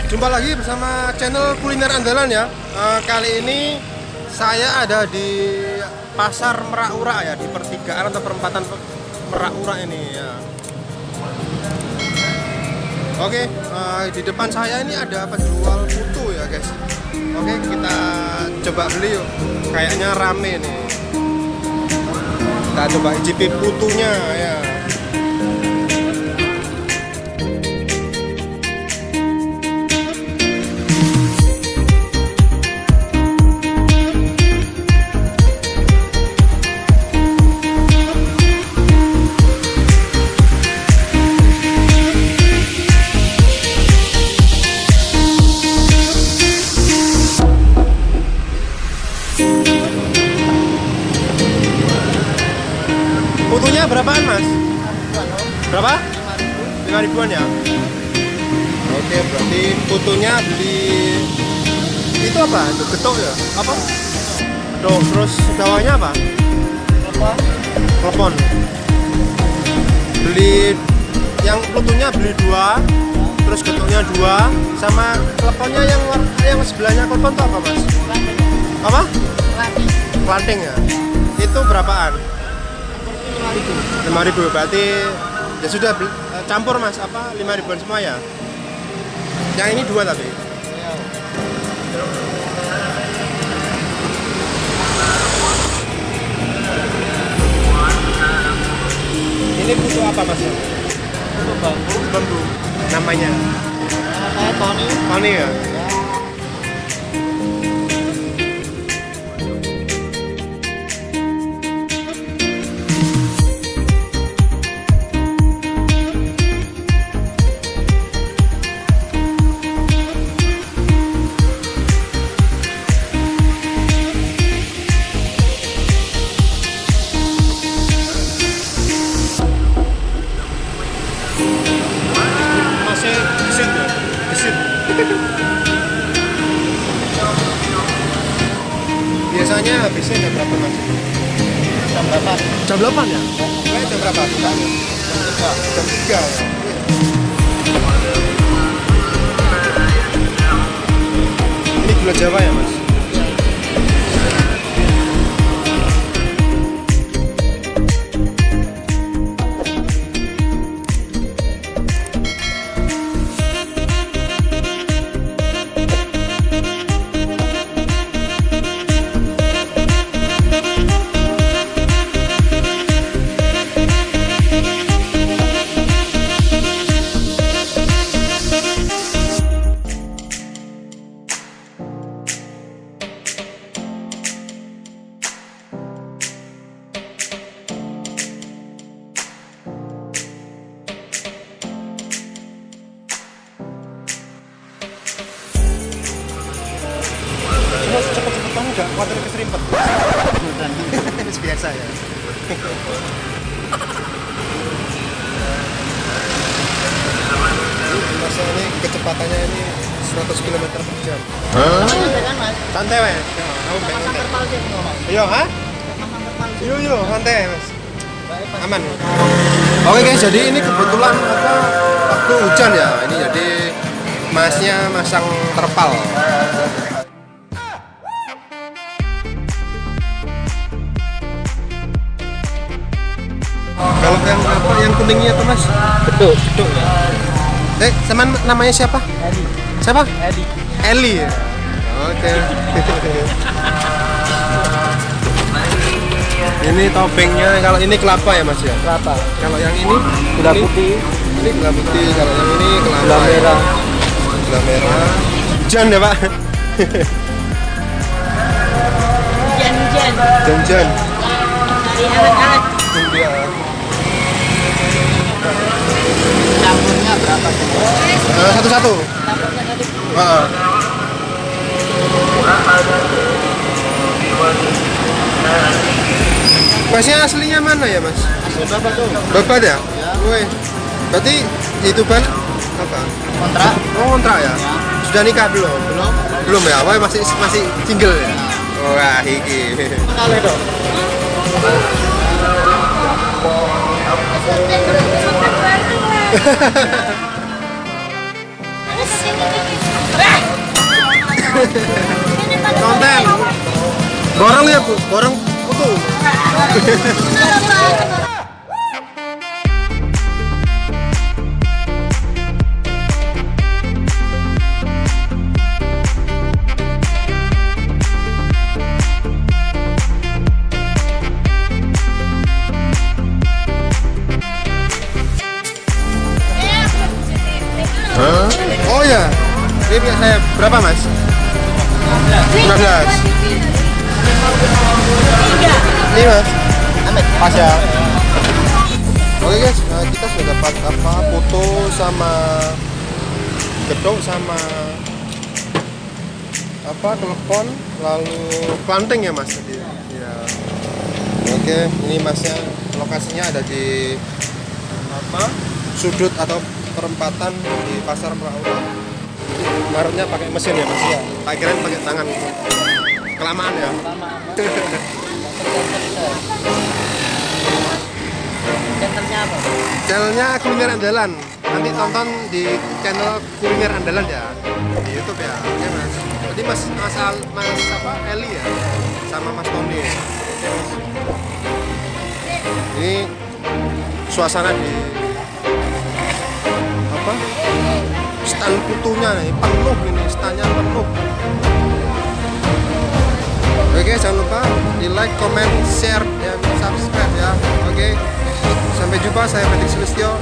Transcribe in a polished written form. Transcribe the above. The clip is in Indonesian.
Jumpa lagi bersama channel kuliner andalan ya. Kali ini saya ada di Pasar Merak-Urak ya, di pertigaan atau perempatan Merak-Urak ini ya. Oke, di depan saya ini ada penjual putu ya guys. Oke, kita coba beli yuk. Kayaknya rame nih. Kita coba icipi putunya ya. Putunya berapaan mas? Berapa? 5 ribuan ya? Oke, berarti putunya beli itu apa? Itu getuk ya? Apa? Tuh, terus bawahnya apa? Telepon. Beli yang putunya beli 2, terus getuknya 2, sama teleponnya yang sebelahnya telepon tuh apa mas? Apa? Planting ya? Itu berapaan? 5.000 berarti ya sudah campur mas, apa 5 ribuan semua ya? Yang ini 2 tapi ini putu apa mas? Putu bambu. Bambu namanya? Saya Tony. Tony ya? Biasanya habisnya jam berapa mas? Jam berapa? Jam 8 ya? Kayak jam berapa? Jam 3. Jam 3 ya? Ini gula Jawa ya mas? Cepet-cepetan enggak, khawatir keserimpet. Biasa ya. Masa ini kecepatannya ini 100 km per jam. Santai kan mas? Santai weh. Kamu pengen santai. Iya, ha? Yo, santai mas. Aman. Oke guys, jadi ini kebetulan waktu hujan ya. Ini jadi masnya masang terpal. Kalau yang apa yang kuningnya tuh mas? Betul. Geduk ya. Sama namanya siapa? Edi. Siapa? Edi. Eli ya. Oke. Ini toppingnya, kalau ini kelapa ya mas ya? Kelapa. Kalau yang ini Gula putih. Ini gula putih, kalau yang ini kelapa. Gula merah. Gula merah. Hujan ya pak? Hujan-hujan. Hujan. Dari alat-alat. Iya. Campurnya berapa? Satu-satu. Dapurnya tadi. Masnya aslinya mana ya mas? Asli berapa tuh? Bapak ya? Woi. Berarti itu kan apa? Kontrak? Oh kontrak ya? Sudah nikah belum? Belum. Belum ya? Woi masih single ya? Wah iki. Kali dong. Terus ini Konten. Borong ya bu, borong putu. Oh ya, ini punya saya berapa mas? 15. Ini mas, pas ya. Oke guys, kita sudah dapat apa foto sama gedung sama apa telepon lalu planting ya mas tadi. Ya. Oke, ini masnya lokasinya ada di apa sudut atau perempatan di pasar Merak. Marutnya pakai mesin ya mas ya. Tak kirain pakai tangan. Kelamaan ya. Centernya apa? Channelnya Kuliner Andalan. Nanti tonton di channel Kuliner Andalan ya di YouTube ya. Oke mas. Jadi mas apa Eli ya sama Mas Tony. Oke mas. Ini suasana di apa? Stand putunya nih penuh ini, standnya penuh. Oke, jangan lupa di like, comment, share, dan subscribe ya. Oke, sampai jumpa. Saya Patrick Sulistyo.